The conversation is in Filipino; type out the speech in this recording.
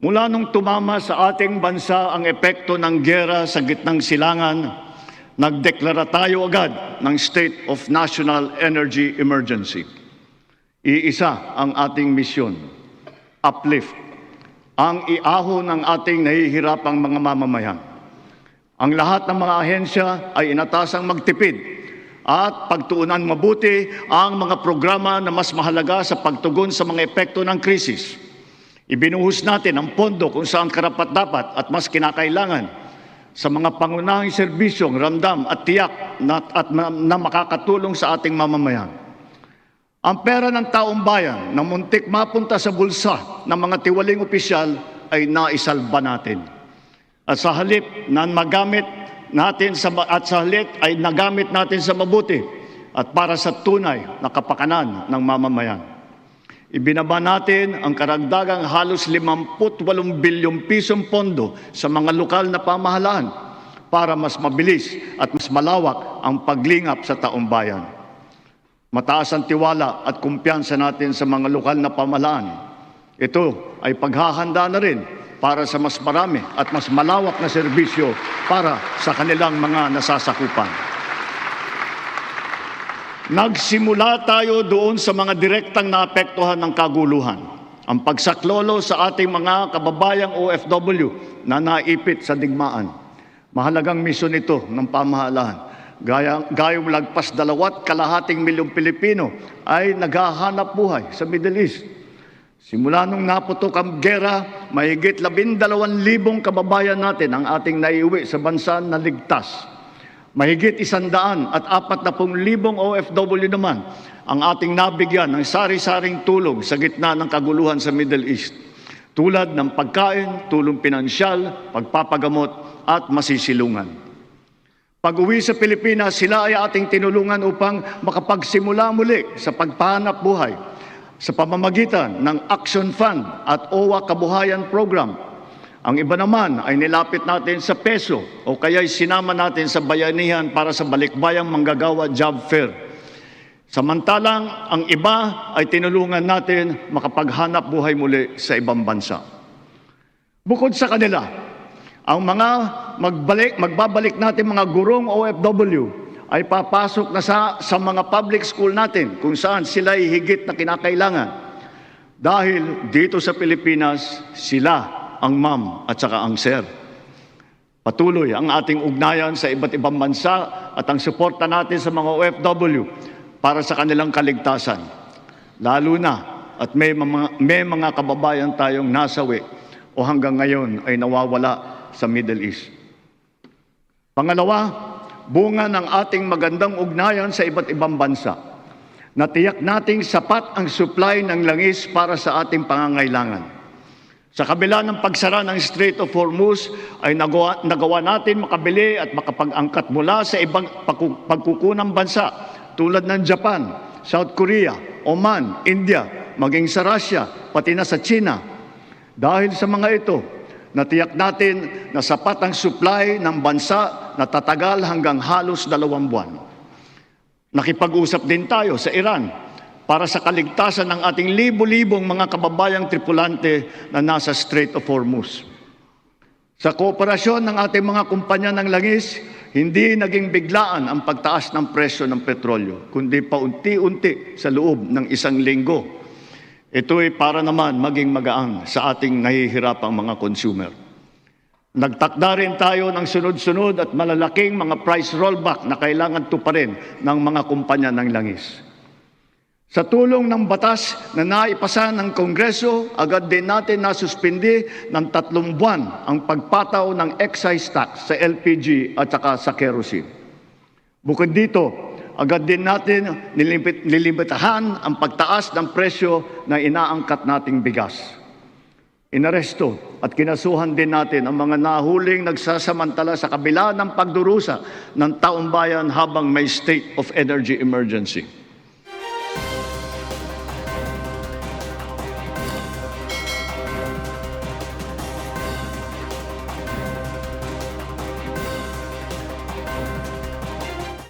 Mula nung tumama sa ating bansa ang epekto ng giyera sa gitnang silangan, nagdeklara tayo agad ng State of National Energy Emergency. Iisa ang ating misyon, uplift, ang iahon ng ating nahihirapang mga mamamayan. Ang lahat ng mga ahensya ay inatasang magtipid at pagtuunan mabuti ang mga programa na mas mahalaga sa pagtugon sa mga epekto ng krisis. Ibinuhos natin ang pondo kung saan karapat-dapat at mas kinakailangan sa mga pangunahing serbisyong ramdam at tiyak na makakatulong sa ating mamamayan. Ang pera ng taong bayan na muntik mapunta sa bulsa ng mga tiwaling opisyal ay naisalba natin. At sa halip na magamit natin ay nagamit natin sa mabuti at para sa tunay na kapakanan ng mamamayan. Ibinaba natin ang karagdagang halos 58 bilyong pisong pondo sa mga lokal na pamahalaan para mas mabilis at mas malawak ang paglingap sa taong bayan. Mataas ang tiwala at kumpiyansa natin sa mga lokal na pamahalaan. Ito ay paghahanda na rin para sa mas marami at mas malawak na serbisyo para sa kanilang mga nasasakupan. Nagsimula tayo doon sa mga direktang naapektuhan ng kaguluhan. Ang pagsaklolo sa ating mga kababayang OFW na naipit sa digmaan. Mahalagang misyon ito ng pamahalaan. Gayong lagpas 2.2 milyong Pilipino ay naghahanap buhay sa Middle East. Simula nung naputok ang gera, mahigit 12,000 kababayan natin ang ating naiuwi sa bansa na ligtas. Mahigit 140,000 OFW naman ang ating nabigyan ng sari-saring tulong sa gitna ng kaguluhan sa Middle East. Tulad ng pagkain, tulong pinansyal, pagpapagamot at masisilungan. Pag-uwi sa Pilipinas, sila ay ating tinulungan upang makapagsimula muli sa pagpahanap buhay sa pamamagitan ng Action Fund at OWA Kabuhayan Program. Ang iba naman ay nilapit natin sa peso o kaya'y sinama natin sa bayanihan para sa balikbayang manggagawa job fair. Samantalang ang iba ay tinulungan natin makapaghanap buhay muli sa ibang bansa. Bukod sa kanila, ang mga magbabalik natin mga gurong OFW ay papasok na sa mga public school natin kung saan sila ay higit na kinakailangan. Dahil dito sa Pilipinas, sila ang ma'am at saka ang sir. Patuloy ang ating ugnayan sa iba't ibang bansa at ang suporta natin sa mga OFW para sa kanilang kaligtasan. Lalo na at may mga kababayan tayong nasawi o hanggang ngayon ay nawawala sa Middle East. Pangalawa, bunga ng ating magandang ugnayan sa iba't ibang bansa. Natiyak nating sapat ang supply ng langis para sa ating pangangailangan. Sa kabila ng pagsara ng Strait of Hormuz ay nagawa natin makabili at makapag-angkat mula sa ibang pagkukunang bansa tulad ng Japan, South Korea, Oman, India, maging sa Russia, pati na sa China. Dahil sa mga ito, natiyak natin na sapat ang supply ng bansa na tatagal hanggang halos 2 buwan. Nakipag-usap din tayo sa Iran para sa kaligtasan ng ating libo-libong mga kababayang tripulante na nasa Strait of Hormuz. Sa kooperasyon ng ating mga kumpanya ng langis, hindi naging biglaan ang pagtaas ng presyo ng petrolyo, kundi paunti-unti sa loob ng 1 linggo. Ito ay para naman maging magaan sa ating nahihirapang mga consumer. Nagtakda rin tayo ng sunod-sunod at malalaking mga price rollback na kailangan tuparin ng mga kumpanya ng langis. Sa tulong ng batas na naipasa ng Kongreso, agad din natin nasuspindi ng 3 buwan ang pagpataw ng excise tax sa LPG at saka sa kerosene. Bukod dito, agad din natin nilimitahan ang pagtaas ng presyo na inaangkat nating bigas. Inaresto at kinasuhan din natin ang mga nahuling nagsasamantala sa kabila ng pagdurusa ng taong bayan habang may state of energy emergency.